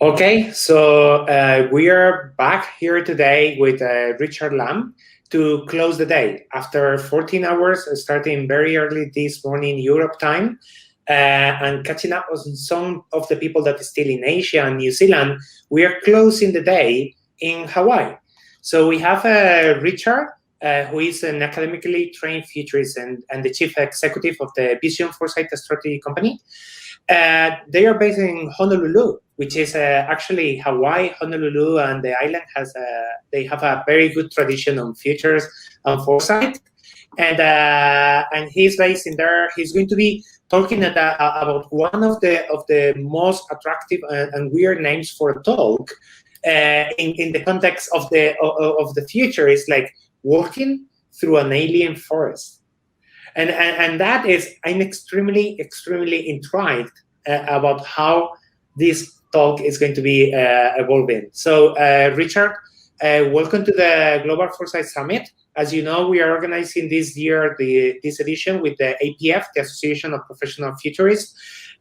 Okay, so we are back here today with Richard Lamb to close the day. After 14 hours, starting very early this morning Europe time, and catching up on some of the people that are still in Asia and New Zealand, we are closing the day in Hawaii. So we have Richard, who is an academically trained futurist and the chief executive of the Vision Foresight Strategy company. They are based in Honolulu, which is actually Hawaii, Honolulu, and the island they have a very good tradition on futures and foresight. And he's based in there. He's going to be talking about one of the most attractive and weird names for a talk in the context of the future. Is like walking through an alien forest. And that is, I'm extremely intrigued about how this talk is going to be evolving. So, Richard, welcome to the Global Foresight Summit. As you know, we are organizing this year this edition with the APF, the Association of Professional Futurists,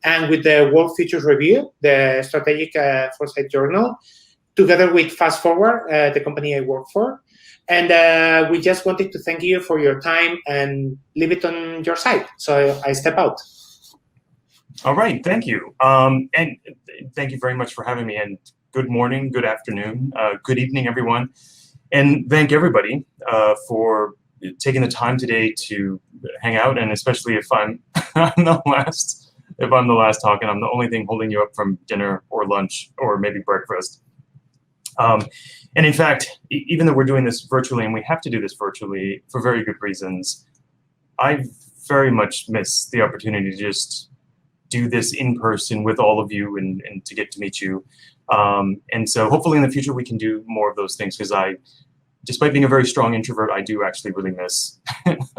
and with the World Futures Review, the Strategic Foresight Journal, together with Fast Forward, the company I work for. And we just wanted to thank you for your time and leave it on your side. So I step out. All right, thank you. And thank you very much for having me. And good morning, good afternoon, good evening, everyone. And thank everybody for taking the time today to hang out. And especially if I'm the last talk and I'm the only thing holding you up from dinner or lunch or maybe breakfast. And in fact, even though we're doing this virtually, and we have to do this virtually for very good reasons, I very much miss the opportunity to just do this in person with all of you and to get to meet you. And so hopefully in the future we can do more of those things, because despite being a very strong introvert, I do actually really miss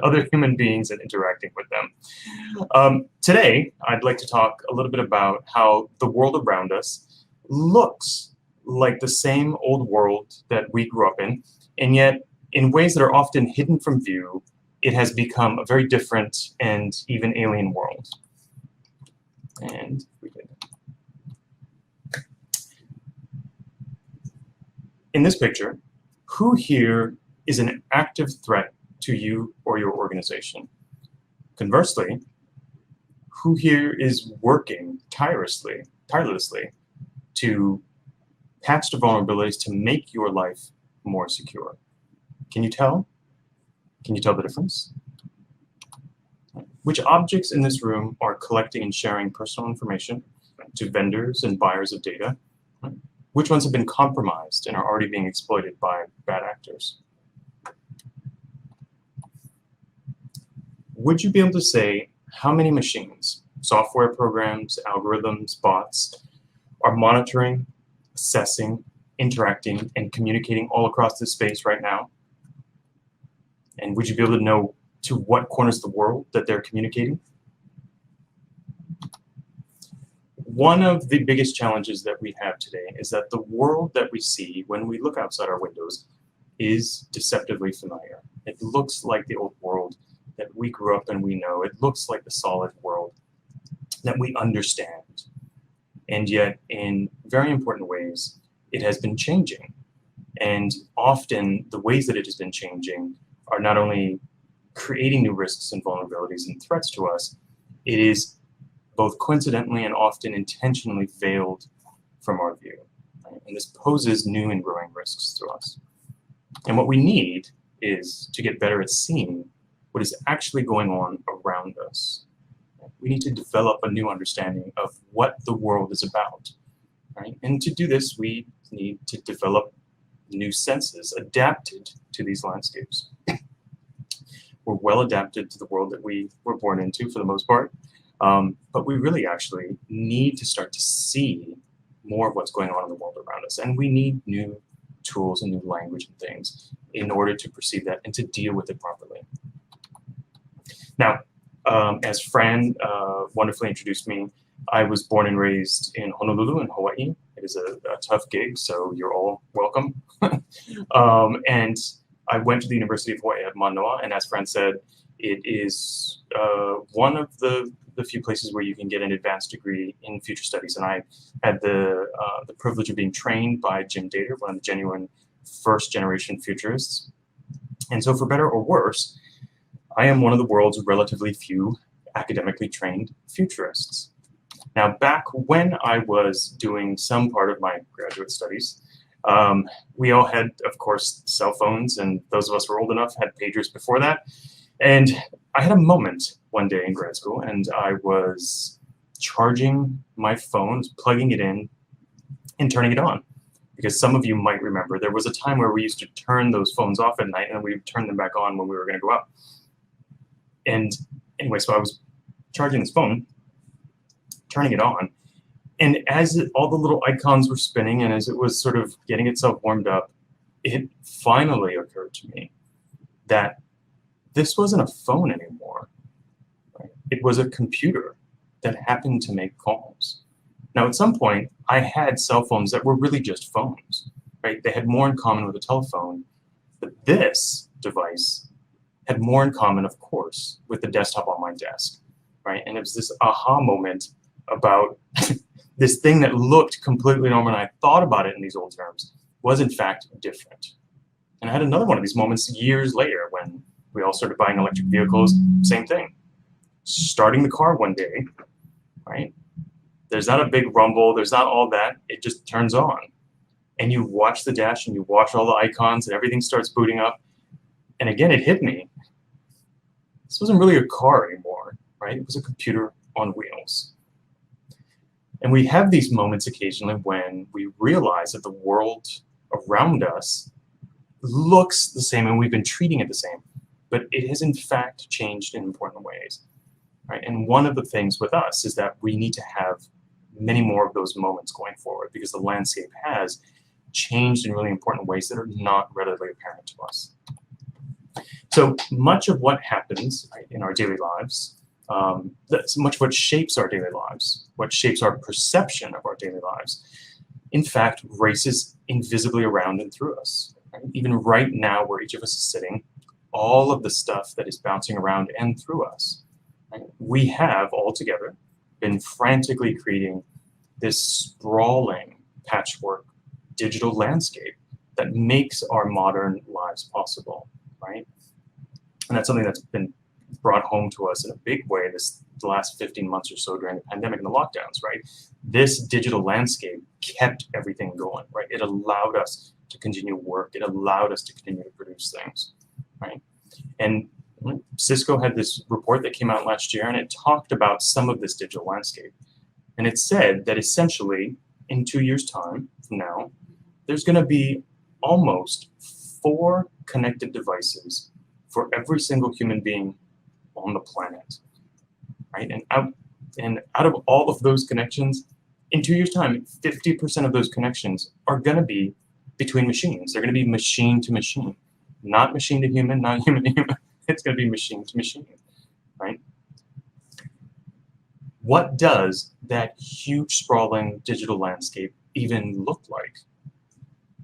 other human beings and interacting with them. Today, I'd like to talk a little bit about how the world around us looks like the same old world that we grew up in, and yet in ways that are often hidden from view, it has become a very different and even alien world. And we can. In this picture, who here is an active threat to you or your organization? Conversely, who here is working tirelessly to patch the vulnerabilities to make your life more secure? Can you tell? Can you tell the difference? Which objects in this room are collecting and sharing personal information to vendors and buyers of data? Which ones have been compromised and are already being exploited by bad actors? Would you be able to say how many machines, software programs, algorithms, bots, are monitoring, assessing, interacting, and communicating all across this space right now? And would you be able to know to what corners of the world that they're communicating? One of the biggest challenges that we have today is that the world that we see when we look outside our windows is deceptively familiar. It looks like the old world that we grew up and we know. It looks like the solid world that we understand. And yet, in very important ways, it has been changing. And often, the ways that it has been changing are not only creating new risks and vulnerabilities and threats to us, it is both coincidentally and often intentionally veiled from our view. Right? And this poses new and growing risks to us. And what we need is to get better at seeing what is actually going on around us. We need to develop a new understanding of what the world is about. Right? And to do this, we need to develop new senses adapted to these landscapes. We're well adapted to the world that we were born into for the most part, but we really actually need to start to see more of what's going on in the world around us, and we need new tools and new language and things in order to perceive that and to deal with it properly. Now, as Fran wonderfully introduced me, I was born and raised in Honolulu in Hawaii. It is a tough gig, so you're all welcome. And I went to the University of Hawaii at Manoa, and as Fran said, it is one of the few places where you can get an advanced degree in future studies. And I had the privilege of being trained by Jim Dater, one of the genuine first generation futurists. And so for better or worse, I am one of the world's relatively few academically trained futurists. Now, back when I was doing some part of my graduate studies, we all had, of course, cell phones, and those of us who were old enough had pagers before that. And I had a moment one day in grad school, and I was charging my phone, plugging it in, and turning it on. Because some of you might remember, there was a time where we used to turn those phones off at night, and we would turn them back on when we were going to go out. And anyway, so I was charging this phone, turning it on, and as all the little icons were spinning and as it was sort of getting itself warmed up, it finally occurred to me that this wasn't a phone anymore. Right? It was a computer that happened to make calls. Now, at some point, I had cell phones that were really just phones, right? They had more in common with a telephone, but this device had more in common, of course, with the desktop on my desk, right? And it was this aha moment about this thing that looked completely normal, and I thought about it in these old terms, was in fact different. And I had another one of these moments years later when we all started buying electric vehicles, same thing. Starting the car one day, right? There's not a big rumble, there's not all that, it just turns on. And you watch the dash and you watch all the icons and everything starts booting up. And again, it hit me. This wasn't really a car anymore, right? It was a computer on wheels. And we have these moments occasionally when we realize that the world around us looks the same and we've been treating it the same, but it has in fact changed in important ways, right? And one of the things with us is that we need to have many more of those moments going forward because the landscape has changed in really important ways that are not readily apparent to us. So much of what happens, right, in our daily lives, that's much of what shapes our daily lives, what shapes our perception of our daily lives, in fact, races invisibly around and through us. Right? Even right now, where each of us is sitting, all of the stuff that is bouncing around and through us, right? We have all together been frantically creating this sprawling patchwork digital landscape that makes our modern lives possible, right? And that's something that's been brought home to us in a big way the last 15 months or so during the pandemic and the lockdowns, right? This digital landscape kept everything going, right? It allowed us to continue work. It allowed us to continue to produce things, right? And Cisco had this report that came out last year, and it talked about some of this digital landscape. And it said that essentially, in 2 years' time from now, there's going to be almost 4 connected devices for every single human being on the planet, right? And out of all of those connections, in 2 years' time, 50% of those connections are going to be between machines. They're going to be machine to machine, not machine to human, not human to human. It's going to be machine to machine, right? What does that huge sprawling digital landscape even look like?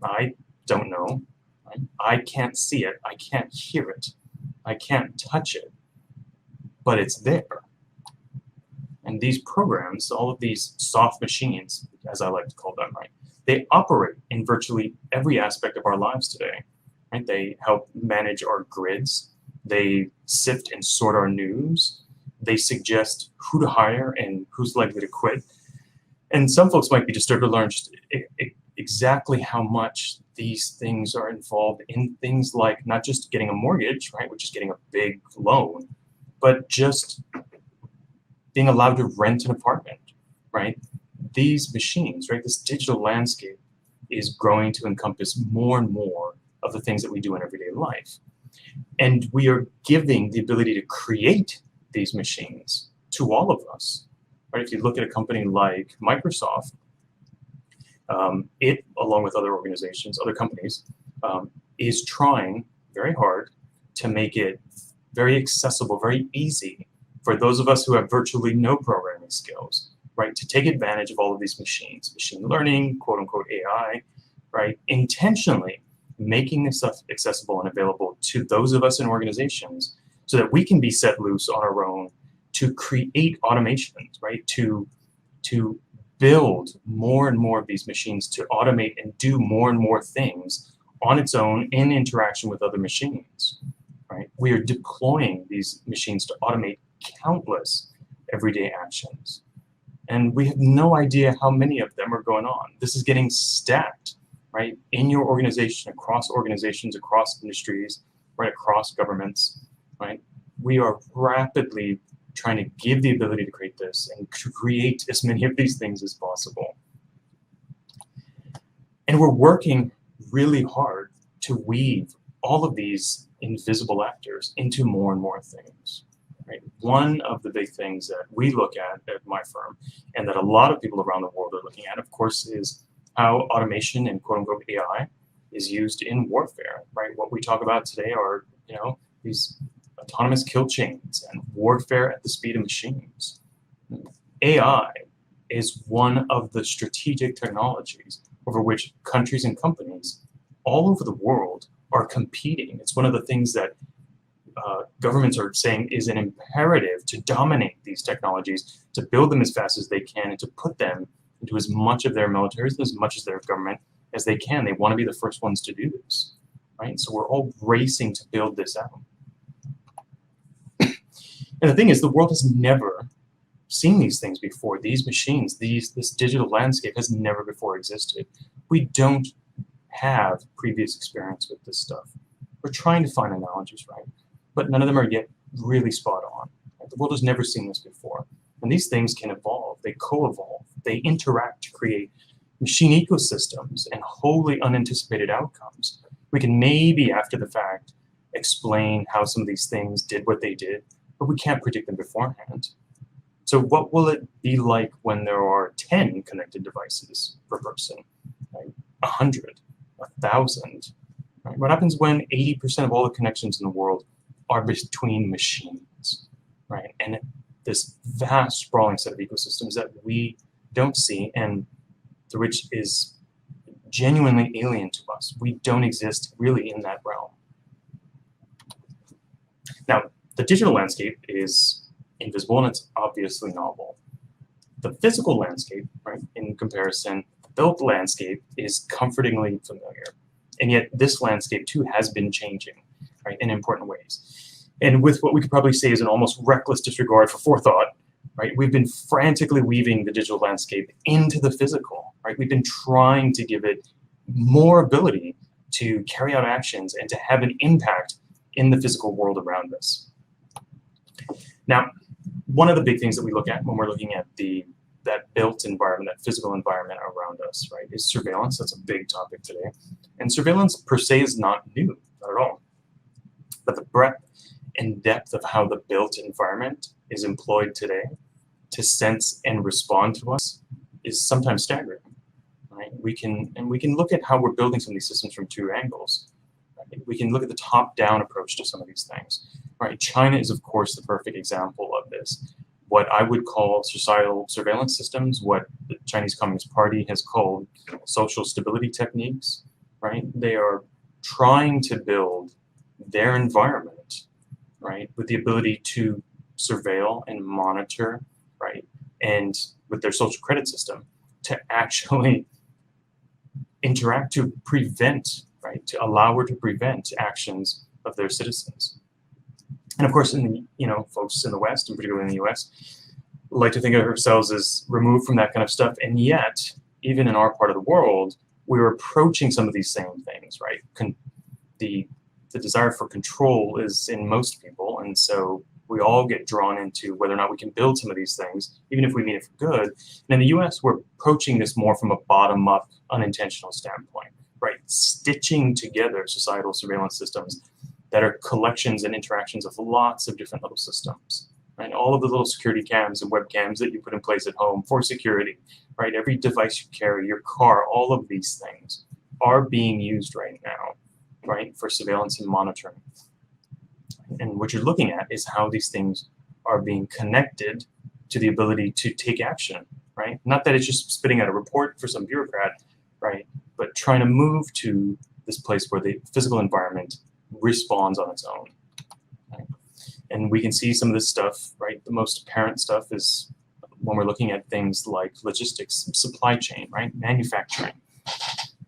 I don't know. Right? I can't see it. I can't hear it. I can't touch it, but it's there. And these programs, all of these soft machines, as I like to call them, right? They operate in virtually every aspect of our lives today, right? They help manage our grids. They sift and sort our news. They suggest who to hire and who's likely to quit. And some folks might be disturbed to learn just exactly how much these things are involved in things like not just getting a mortgage, right, which is getting a big loan, but just being allowed to rent an apartment, right? These machines, right, this digital landscape is growing to encompass more and more of the things that we do in everyday life. And we are giving the ability to create these machines to all of us. Right? If you look at a company like Microsoft, it, along with other organizations, other companies, is trying very hard to make it very accessible, very easy for those of us who have virtually no programming skills, right, to take advantage of all of these machines, machine learning, quote unquote AI, right, intentionally making this stuff accessible and available to those of us in organizations so that we can be set loose on our own to create automations, right, to build more and more of these machines to automate and do more and more things on its own in interaction with other machines, right? We are deploying these machines to automate countless everyday actions. And we have no idea how many of them are going on. This is getting stacked, right, in your organization, across industries, right, across governments, right? We are rapidly trying to give the ability to create this and to create as many of these things as possible. And we're working really hard to weave all of these invisible actors into more and more things. Right? One of the big things that we look at my firm, and that a lot of people around the world are looking at, of course, is how automation and quote unquote AI is used in warfare. Right? What we talk about today are, these autonomous kill chains and warfare at the speed of machines. AI is one of the strategic technologies over which countries and companies all over the world are competing. It's one of the things that governments are saying is an imperative to dominate these technologies, to build them as fast as they can, and to put them into as much of their militaries, as much as their government as they can. They want to be the first ones to do this, right? So we're all racing to build this out. And the thing is, the world has never seen these things before. These machines, this digital landscape has never before existed. We don't have previous experience with this stuff. We're trying to find analogies, right? But none of them are yet really spot on. Right? The world has never seen this before. And these things can evolve, they co-evolve, they interact to create machine ecosystems and wholly unanticipated outcomes. We can maybe, after the fact, explain how some of these things did what they did, but we can't predict them beforehand. So what will it be like when there are 10 connected devices per person, right? 100, 1,000? Right? What happens when 80% of all the connections in the world are between machines, right? And this vast sprawling set of ecosystems that we don't see and to which is genuinely alien to us. We don't exist really in that realm. Now, the digital landscape is invisible and it's obviously novel. The physical landscape, right, in comparison, the built landscape is comfortingly familiar. And yet this landscape too has been changing, right, in important ways. And with what we could probably say is an almost reckless disregard for forethought, right, we've been frantically weaving the digital landscape into the physical, right? We've been trying to give it more ability to carry out actions and to have an impact in the physical world around us. Now, one of the big things that we look at when we're looking at that built environment, that physical environment around us, right, is surveillance. That's a big topic today. And surveillance per se is not new, not at all. But the breadth and depth of how the built environment is employed today to sense and respond to us is sometimes staggering. Right? We can look at how we're building some of these systems from two angles. Right? We can look at the top-down approach to some of these things. Right? China is, of course, the perfect example of this. What I would call societal surveillance systems, what the Chinese Communist Party has called social stability techniques, right? They are trying to build their environment, right, with the ability to surveil and monitor, right, and with their social credit system to actually interact to prevent, right, to allow or to prevent actions of their citizens. And of course, in the, folks in the West, and particularly in the US, like to think of ourselves as removed from that kind of stuff. And yet, even in our part of the world, we're approaching some of these same things, right? The desire for control is in most people. And so We all get drawn into whether or not we can build some of these things, even if we mean it for good. And in the US, we're approaching this more from a bottom-up, unintentional standpoint, right? Stitching together societal surveillance systems that are collections and interactions of lots of different little systems, right? All of the little security cams and webcams that you put in place at home for security, right? Every device you carry, your car, all of these things are being used right now, right, for surveillance and monitoring. And what you're looking at is how these things are being connected to the ability to take action, right? Not that it's just spitting out a report for some bureaucrat, right? But trying to move to this place where the physical environment responds on its own. Right? And we can see some of this stuff, right? The most apparent stuff is when we're looking at things like logistics, supply chain, right? Manufacturing.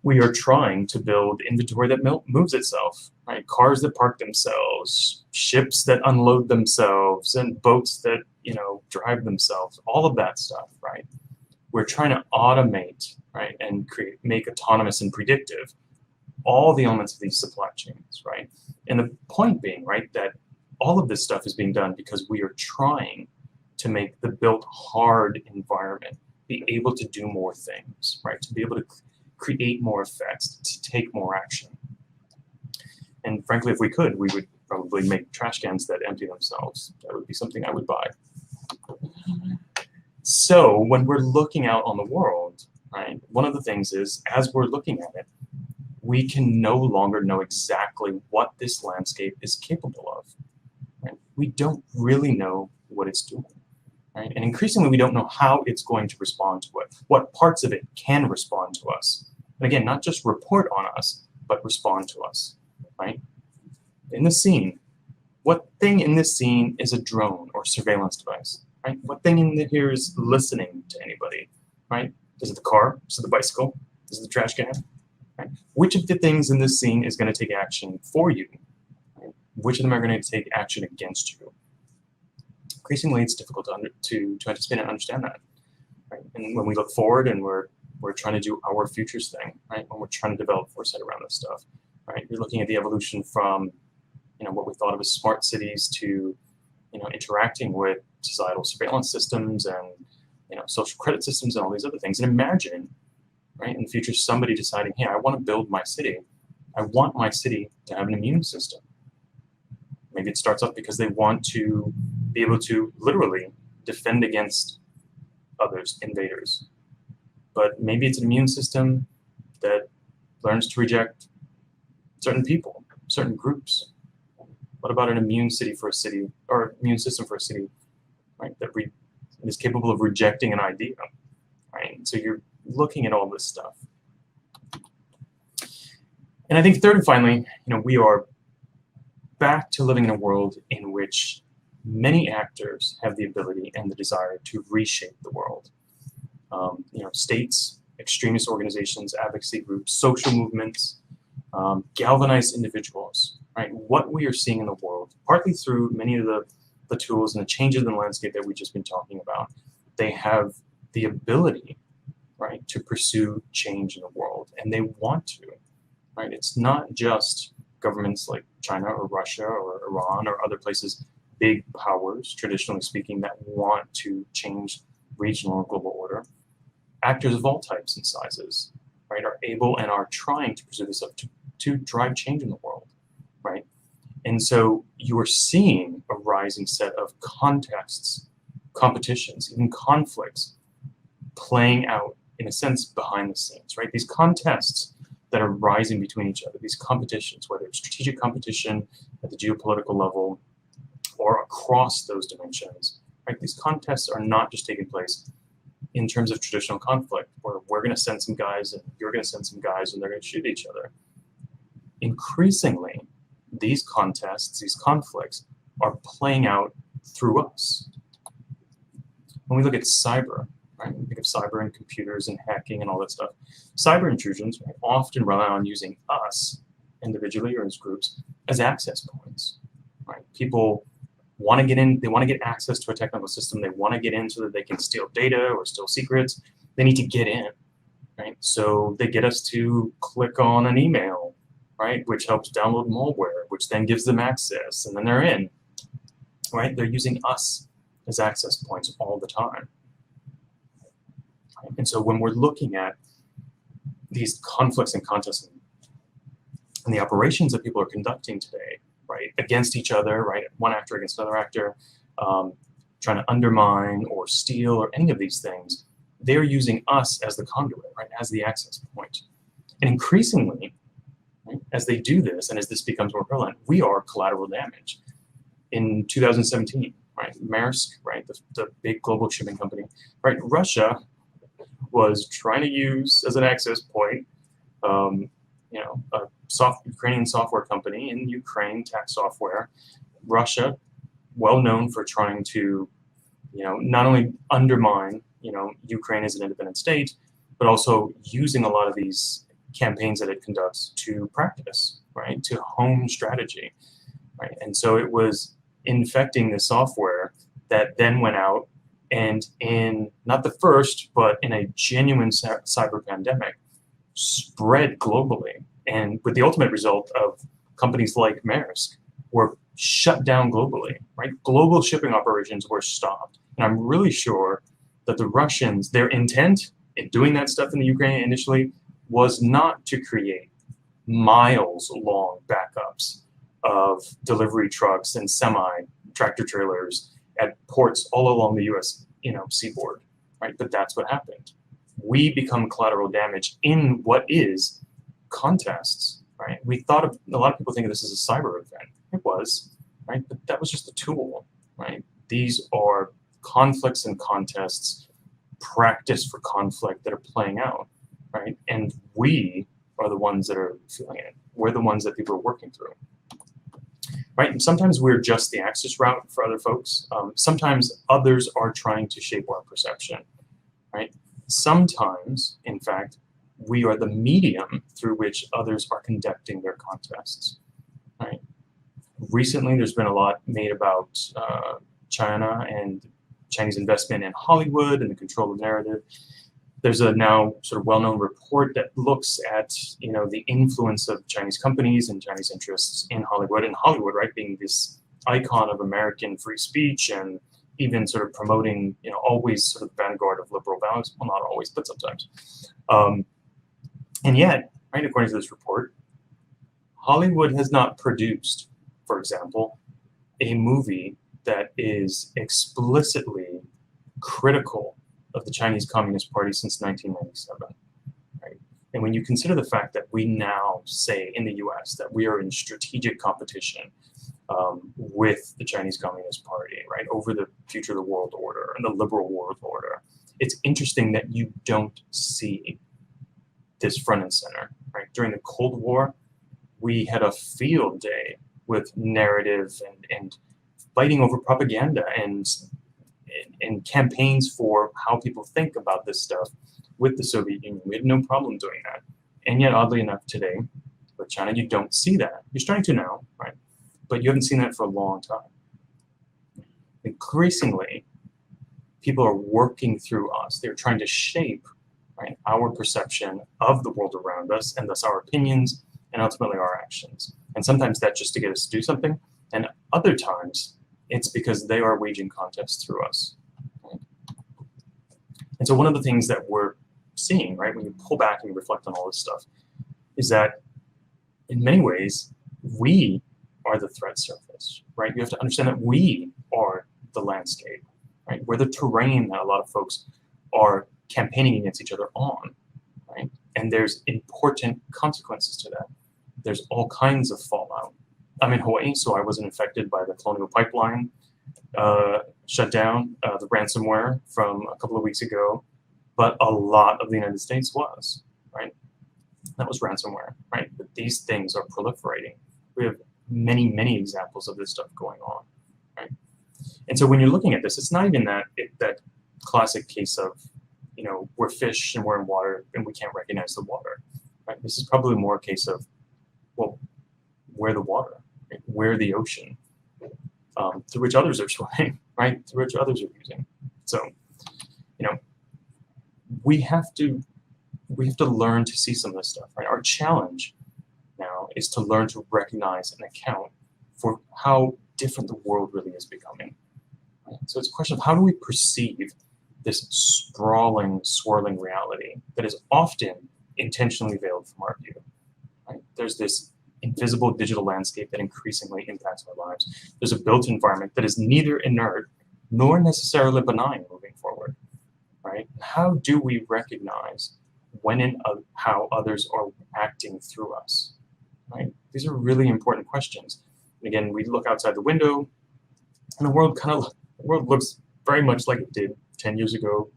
We are trying to build inventory that moves itself, right? Cars that park themselves, ships that unload themselves, and boats that, drive themselves, all of that stuff, right? We're trying to automate, right, and make autonomous and predictive all the elements of these supply chains, right? And the point being, right, that all of this stuff is being done because we are trying to make the built hard environment be able to do more things, right? To be able to create more effects, to take more action. And frankly, if we could, we would probably make trash cans that empty themselves. That would be something I would buy. So when we're looking out on the world, right, one of the things is, as we're looking at it, we can no longer know exactly what this landscape is capable of. Right? We don't really know what it's doing. Right? And increasingly, we don't know how it's going to respond to it, what parts of it can respond to us. And again, not just report on us, but respond to us. Right? In the scene, what thing in this scene is a drone or surveillance device? Right? What thing in here is listening to anybody? Right? Is it the car? Is it the bicycle? Is it the trash can? Right? Which of the things in this scene is going to take action for you? Right? Which of them are going to take action against you? Increasingly, it's difficult to anticipate and understand that. Right? And when we look forward and we're trying to do our futures thing, right? When we're trying to develop foresight around this stuff, right? You're looking at the evolution from, what we thought of as smart cities to, interacting with societal surveillance systems and, social credit systems and all these other things. And imagine, right, in the future, somebody deciding, hey, I want to build my city. I want my city to have an immune system. Maybe it starts off because they want to be able to literally defend against others, invaders. But maybe it's an immune system that learns to reject certain people, certain groups. What about an immune city for a city, or immune system for a city, right, that is capable of rejecting an idea, right? So you're looking at all this stuff. And I think third and finally, we are back to living in a world in which many actors have the ability and the desire to reshape the world. States, extremist organizations, advocacy groups, social movements, galvanized individuals, right? What we are seeing in the world, partly through many of the tools and the changes in the landscape that we've just been talking about, they have the ability, right, to pursue change in the world, and they want to, right? It's not just governments like China or Russia or Iran or other places, big powers, traditionally speaking, that want to change regional or global order. Actors of all types and sizes, right, are able and are trying to pursue this up to drive change in the world, right? And so you are seeing a rising set of contests, competitions, even conflicts playing out, in a sense, behind the scenes, right? These contests that are rising between each other, these competitions, whether it's strategic competition at the geopolitical level or across those dimensions, right? These contests are not just taking place in terms of traditional conflict, where we're going to send some guys and you're going to send some guys and they're going to shoot each other. Increasingly, these contests, these conflicts, are playing out through us. When we look at cyber, right, we think of cyber and computers and hacking and all that stuff. Cyber intrusions, right, often rely on using us, individually or as groups, as access points. Right? People want to get in, they want to get access to a technical system, they want to get in so that they can steal data or steal secrets. They need to get in, right? So they get us to click on an email, right, which helps download malware, which then gives them access, and then they're in. right? They're using us as access points all the time. And so when we're looking at these conflicts and contests and the operations that people are conducting today, right, against each other, right, one actor against another actor, trying to undermine or steal or any of these things, they're using us as the conduit, right, as the access point. And increasingly, right, as they do this and as this becomes more prevalent, we are collateral damage. In 2017, right, Maersk, right, the big global shipping company, right, Russia was trying to use as an access point, a Ukrainian software company in Ukraine, tax software. Russia, well known for trying to, not only undermine, Ukraine as an independent state, but also using a lot of these campaigns that it conducts to practice, right, to hone strategy, right. And so it was infecting the software that then went out and in not the first, but in a genuine cyber pandemic, spread globally. And with the ultimate result of companies like Maersk were shut down globally, right? Global shipping operations were stopped. And I'm really sure that the Russians, their intent in doing that stuff in the Ukraine initially was not to create miles-long backups of delivery trucks and semi-tractor trailers at ports all along the U.S. Seaboard, right? But that's what happened. We become collateral damage in what is contests, right? A lot of people think of this as a cyber event. It was, right? But that was just a tool, right? These are conflicts and contests, practice for conflict that are playing out, right? And we are the ones that are feeling it. We're the ones that people are working through. Right? And sometimes we're just the access route for other folks. Sometimes others are trying to shape our perception, right? Sometimes, in fact, we are the medium through which others are conducting their contests, right? Recently, there's been a lot made about China and Chinese investment in Hollywood and the control of the narrative. There's a now sort of well-known report that looks at, the influence of Chinese companies and Chinese interests in Hollywood, and Hollywood, right, being this icon of American free speech and even sort of promoting, always sort of the vanguard of liberal values. Well, not always, but sometimes. And yet, right, according to this report, Hollywood has not produced, for example, a movie that is explicitly critical of the Chinese Communist Party since 1997, right? And when you consider the fact that we now say in the US that we are in strategic competition with the Chinese Communist Party, right, over the future of the world order and the liberal world order, it's interesting that you don't see this front and center, right? During the Cold War, we had a field day with narrative and fighting over propaganda and campaigns for how people think about this stuff with the Soviet Union. We had no problem doing that. And yet, oddly enough, today, with China, you don't see that. You're starting to now, right? But you haven't seen that for a long time. Increasingly, people are working through us. They're trying to shape, right, our perception of the world around us, and thus our opinions, and ultimately our actions. And sometimes that's just to get us to do something, and other times it's because they are waging contests through us. Right? And so one of the things that we're seeing, right, when you pull back and you reflect on all this stuff, is that in many ways, we are the threat surface, right? You have to understand that we are the landscape, right? We're the terrain that a lot of folks are campaigning against each other on, right? And there's important consequences to that. There's all kinds of fallout. I'm in Hawaii, so I wasn't affected by the Colonial Pipeline shutdown, the ransomware from a couple of weeks ago, but a lot of the United States was, right? That was ransomware, right? But these things are proliferating. We have many, many examples of this stuff going on, right? And so when you're looking at this, it's not even that classic case of, we're fish and we're in water and we can't recognize the water, right? This is probably more a case of, well, we're the water, right? We're the ocean, through which others are swimming, right? Through which others are using. So, we have to learn to see some of this stuff, right? Our challenge now is to learn to recognize and account for how different the world really is becoming. Right? So it's a question of how do we perceive this sprawling, swirling reality that is often intentionally veiled from our view. Right? There's this invisible digital landscape that increasingly impacts our lives. There's a built environment that is neither inert nor necessarily benign moving forward. Right? How do we recognize when and how others are acting through us? Right? These are really important questions. And again, we look outside the window, and the world looks very much like it did 10 years ago.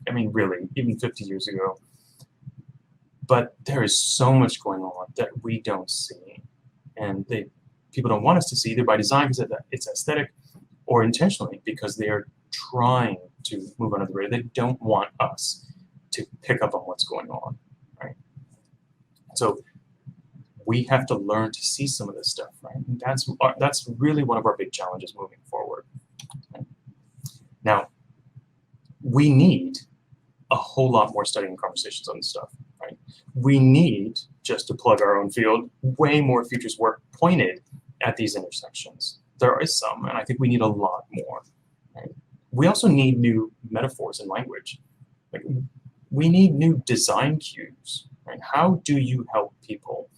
I mean, really, even 50 years ago. But there is so much going on that we don't see, and people don't want us to see, either by design because it's aesthetic, or intentionally because they are trying to move under the radar. They don't want us to pick up on what's going on, right? So we have to learn to see some of this stuff, right? And that's really one of our big challenges moving forward. Right? Now, we need a whole lot more study and conversations on this stuff, right? We need, just to plug our own field, way more futures work pointed at these intersections. There is some, and I think we need a lot more. Right? We also need new metaphors and language. Like, we need new design cues. Right? How do you help people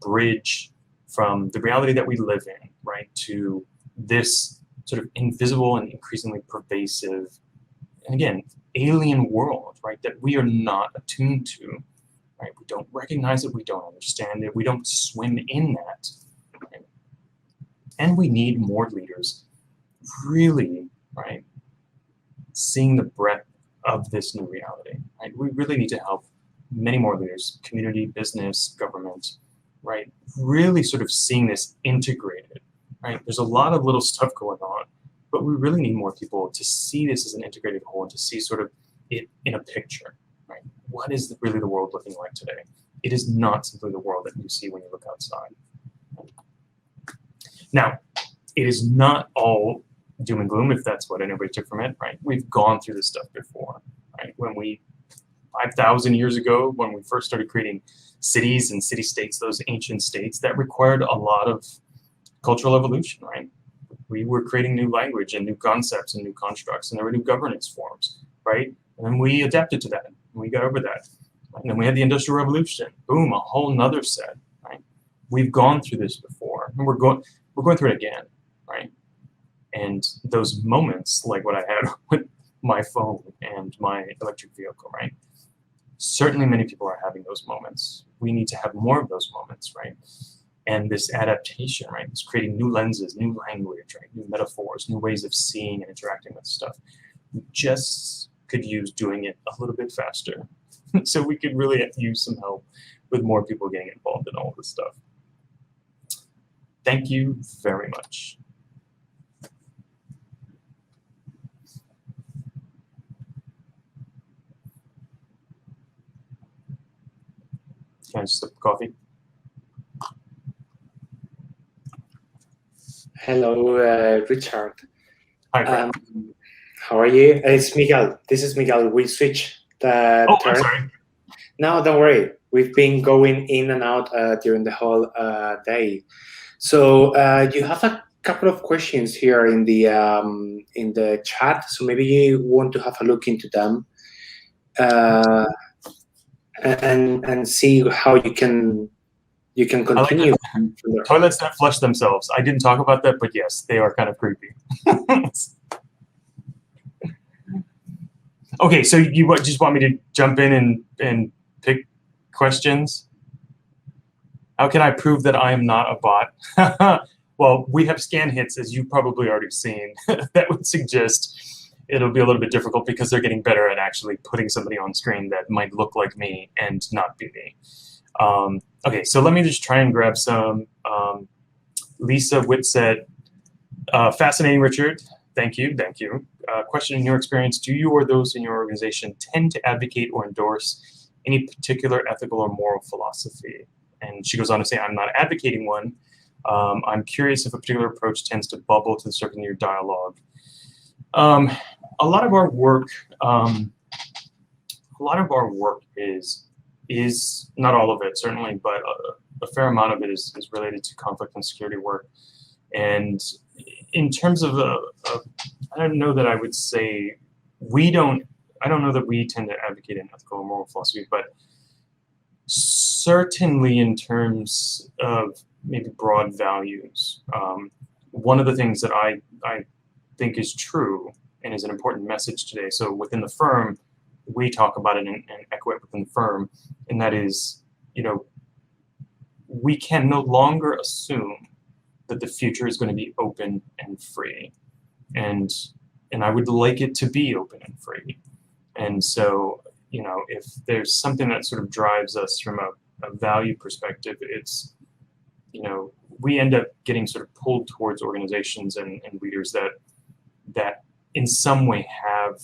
bridge from the reality that we live in, right, to this sort of invisible and increasingly pervasive, and again, alien world, right, that we are not attuned to, right? We don't recognize it, we don't understand it, we don't swim in that. Right? And we need more leaders really, right, seeing the breadth of this new reality, right? We really need to help many more leaders, community, business, government, right, really sort of seeing this integrated, right? There's a lot of little stuff going on, but we really need more people to see this as an integrated whole and to see sort of it in a picture, right? What is really the world looking like today? It is not simply the world that you see when you look outside. Now, it is not all doom and gloom, if that's what anybody took from it, right? We've gone through this stuff before, right? 5,000 years ago, when we first started creating cities and city-states, those ancient states, that required a lot of cultural evolution, right? We were creating new language and new concepts and new constructs, and there were new governance forms, right? And then we adapted to that, and we got over that. And then we had the Industrial Revolution, boom, a whole nother set, right? We've gone through this before, and we're going through it again, right? And those moments, like what I had with my phone and my electric vehicle, right? Certainly many people are having those moments. We need to have more of those moments, right? And this adaptation, right? It's creating new lenses, new language, right? New metaphors, new ways of seeing and interacting with stuff. We just could use doing it a little bit faster. So we could really use some help with more people getting involved in all this stuff. Thank you very much. Can I just sip coffee? Hello, Richard. Hi, Fred. How are you? It's Miguel. This is Miguel. We switched the turn. I'm sorry. No, don't worry. We've been going in and out during the whole day. So you have a couple of questions here in the chat. So maybe you want to have a look into them and see how you can continue. Like toilets that flush themselves. I didn't talk about that, but yes, they are kind of creepy. Okay, so you just want me to jump in and pick questions? How can I prove that I am not a bot? Well, we have scan hits, as you've probably already seen, that would suggest it'll be a little bit difficult because they're getting better at actually putting somebody on screen that might look like me and not be me. Okay, so let me just try and grab some. Lisa Witt said, fascinating, Richard. Thank you. Question: in your experience, do you or those in your organization tend to advocate or endorse any particular ethical or moral philosophy? And she goes on to say, I'm not advocating one. I'm curious if a particular approach tends to bubble to the surface in your dialogue. A lot of our work is not all of it, certainly, but a fair amount of it is related to conflict and security work. And in terms of I don't know that I would say I don't know that we tend to advocate an ethical or moral philosophy, but certainly in terms of maybe broad values, one of the things that I think is true and is an important message today. So within the firm, we talk about it and echo it within the firm, and that is, we can no longer assume that the future is going to be open and free, and I would like it to be open and free. And so, if there's something that sort of drives us from a value perspective, it's, we end up getting sort of pulled towards organizations and leaders that in some way have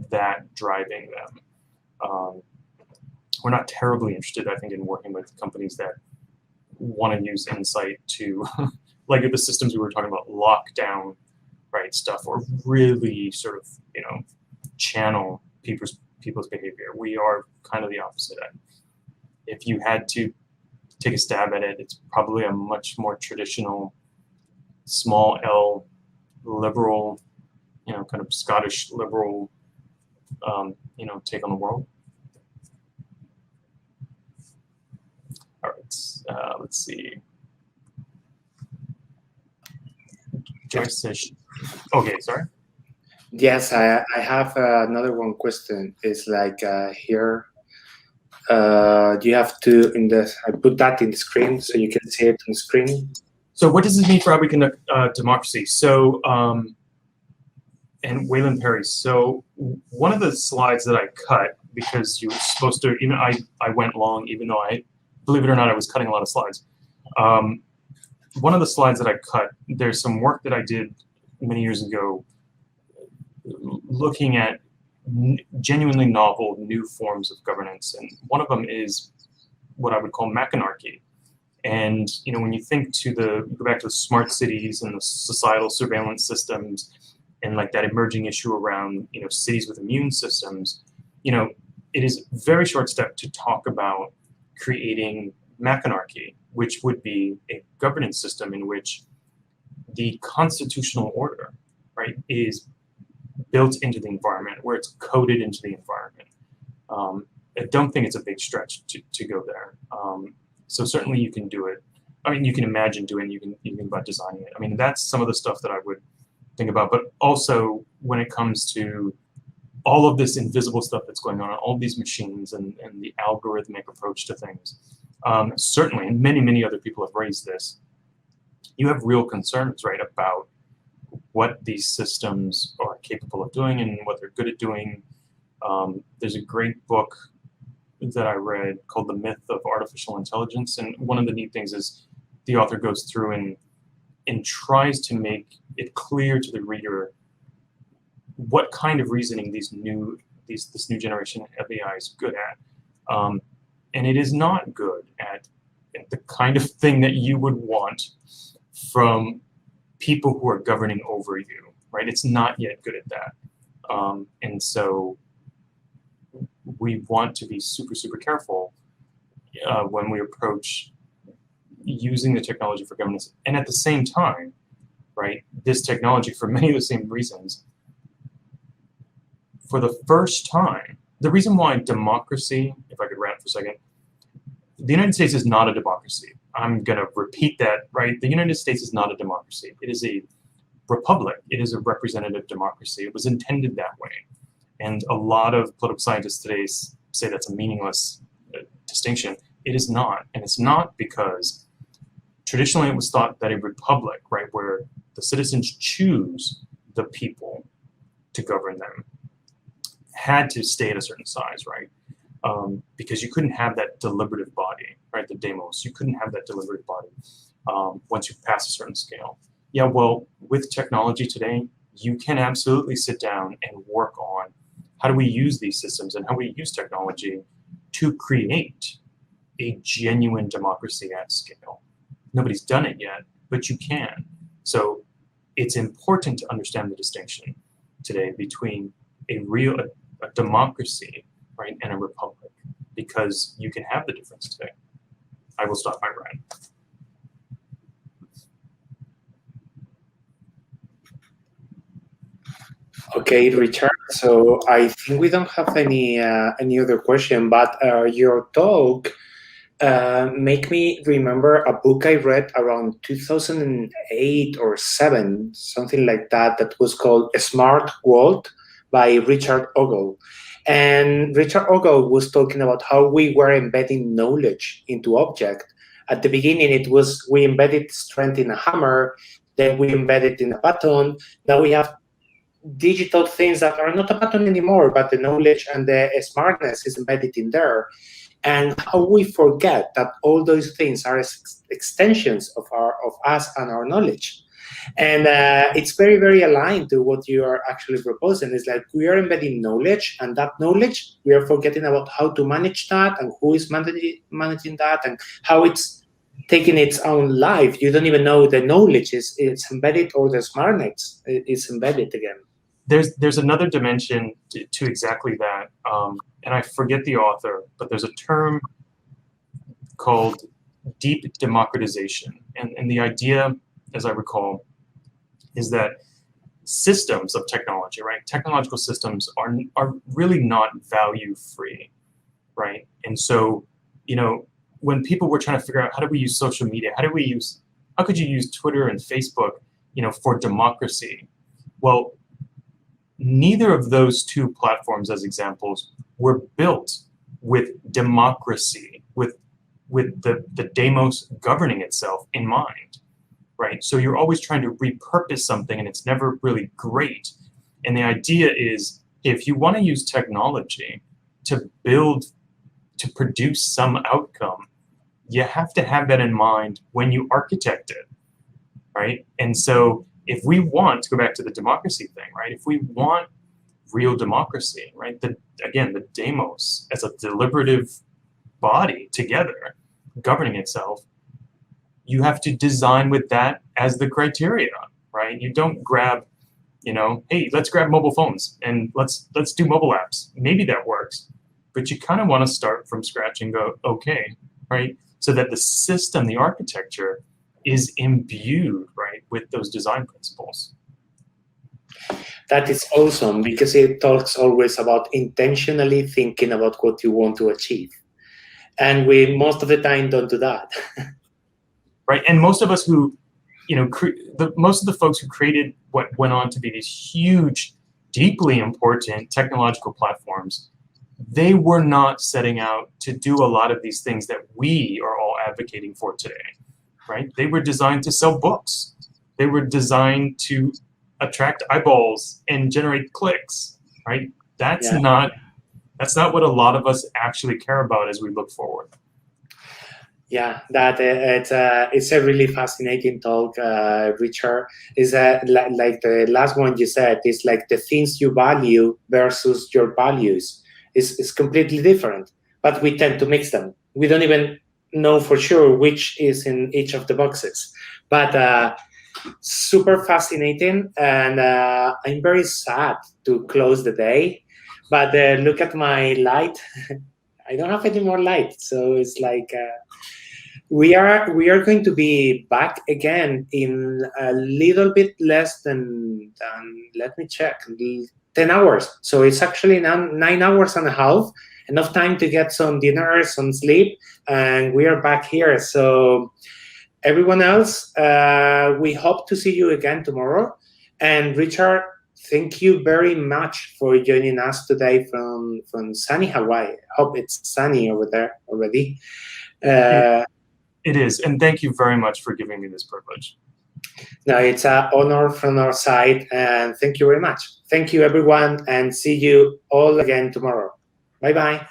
that driving them. We're not terribly interested, I think, in working with companies that want to use insight to, like the systems we were talking about, lock down, right, stuff, or really sort of, channel people's behavior. We are kind of the opposite end. If you had to take a stab at it, it's probably a much more traditional, small L, liberal, kind of Scottish liberal, take on the world. All right, let's see. Joyce says, okay, sorry. Yes, I have another one question. It's like here, you have to, I put that in the screen so you can see it on the screen. So what does this mean for how we conduct democracy? So, and Waylon Perry. So one of the slides that I cut, because you were supposed to, even I went long, even though believe it or not, I was cutting a lot of slides. One of the slides that I cut, there's some work that I did many years ago looking at genuinely novel new forms of governance. And one of them is what I would call machinarchy. And, when you think go back to the smart cities and the societal surveillance systems and like that emerging issue around, cities with immune systems, it is a very short step to talk about creating machinarchy, which would be a governance system in which the constitutional order, right, is built into the environment, where it's coded into the environment. I don't think it's a big stretch to go there. So certainly you can do it. I mean, you can imagine doing it, you can think about designing it. I mean, that's some of the stuff that I would think about, but also when it comes to all of this invisible stuff that's going on, all these machines and the algorithmic approach to things, certainly, and many other people have raised this, you have real concerns, right, about what these systems are capable of doing and what they're good at doing. There's a great book that I read called The Myth of Artificial Intelligence, and one of the neat things is the author goes through and tries to make it clear to the reader what kind of reasoning this new generation of AI is good at. And it is not good at the kind of thing that you would want from people who are governing over you, right? It's not yet good at that. And so we want to be super careful when we approach using the technology for governance. And at the same time, right, this technology, for many of the same reasons, for the first time, the reason why democracy, if I could rant for a second, the United States is not a democracy. I'm going to repeat that, right? The United States is not a democracy. It is a republic. It is a representative democracy. It was intended that way. And a lot of political scientists today say that's a meaningless distinction. It is not. And it's not because traditionally it was thought that a republic, right, where the citizens choose the people to govern them, had to stay at a certain size, right? Because you couldn't have that deliberative body, right, the demos. You couldn't have that deliberative body once you pass a certain scale. Yeah, well, with technology today, you can absolutely sit down and work on how do we use these systems and how we use technology to create a genuine democracy at scale. Nobody's done it yet, but you can. So it's important to understand the distinction today between a democracy, right, and a republic, because you can have the difference today. I will stop my rant. Okay, Richard. So I think we don't have any other question, but your talk make me remember a book I read around 2008 or 7, something like that, that was called A Smart World by Richard Ogle. And Richard Ogle was talking about how we were embedding knowledge into object. At the beginning, it was we embedded strength in a hammer, then we embedded in a button. Now we have digital things that are not a button anymore, but the knowledge and the smartness is embedded in there. And how we forget that all those things are extensions of us and our knowledge. And it's very, very aligned to what you are actually proposing. It's like we are embedding knowledge, and that knowledge, we are forgetting about how to manage that and who is managing that and how it's taking its own life. You don't even know the knowledge is embedded or the smartness is embedded again. There's another dimension to exactly that, and I forget the author, but there's a term called deep democratization, and the idea, as I recall, is that systems of technology, right? Technological systems are really not value free, right? And so, when people were trying to figure out how do we use social media, how could you use Twitter and Facebook, for democracy? Well, neither of those two platforms, as examples, were built with democracy, with the demos governing itself in mind, right? So you're always trying to repurpose something, and it's never really great. And the idea is, if you want to use technology to produce some outcome, you have to have that in mind when you architect it, right? And so if we want to go back to the democracy thing, right? If we want real democracy, right? The demos as a deliberative body together governing itself, you have to design with that as the criteria, right? You don't grab, hey, let's grab mobile phones and let's do mobile apps. Maybe that works, but you kind of want to start from scratch and go, okay, right? So that the system, the architecture is imbued, right, with those design principles. That is awesome, because it talks always about intentionally thinking about what you want to achieve. And we most of the time don't do that. Right, and most of us who, most of the folks who created what went on to be these huge, deeply important technological platforms, they were not setting out to do a lot of these things that we are all advocating for today, right? They were designed to sell books. They were designed to attract eyeballs and generate clicks, right? That's not what a lot of us actually care about as we look forward. Yeah, that it's a really fascinating talk, Richard. Is like the last one you said, is like the things you value versus your values is completely different, but we tend to mix them. We don't even know for sure which is in each of the boxes, but super fascinating. And I'm very sad to close the day, but look at my light. I don't have any more light, so it's like we are going to be back again in a little bit less than let me check, 10 hours. So it's actually now 9 hours and a half, enough time to get some dinner, some sleep, and we are back here. So everyone else, we hope to see you again tomorrow. And Richard, thank you very much for joining us today from sunny Hawaii. Hope it's sunny over there already. It is, and thank you very much for giving me this privilege. No, it's an honor from our side, and thank you very much. Thank you, everyone, and see you all again tomorrow. Bye-bye.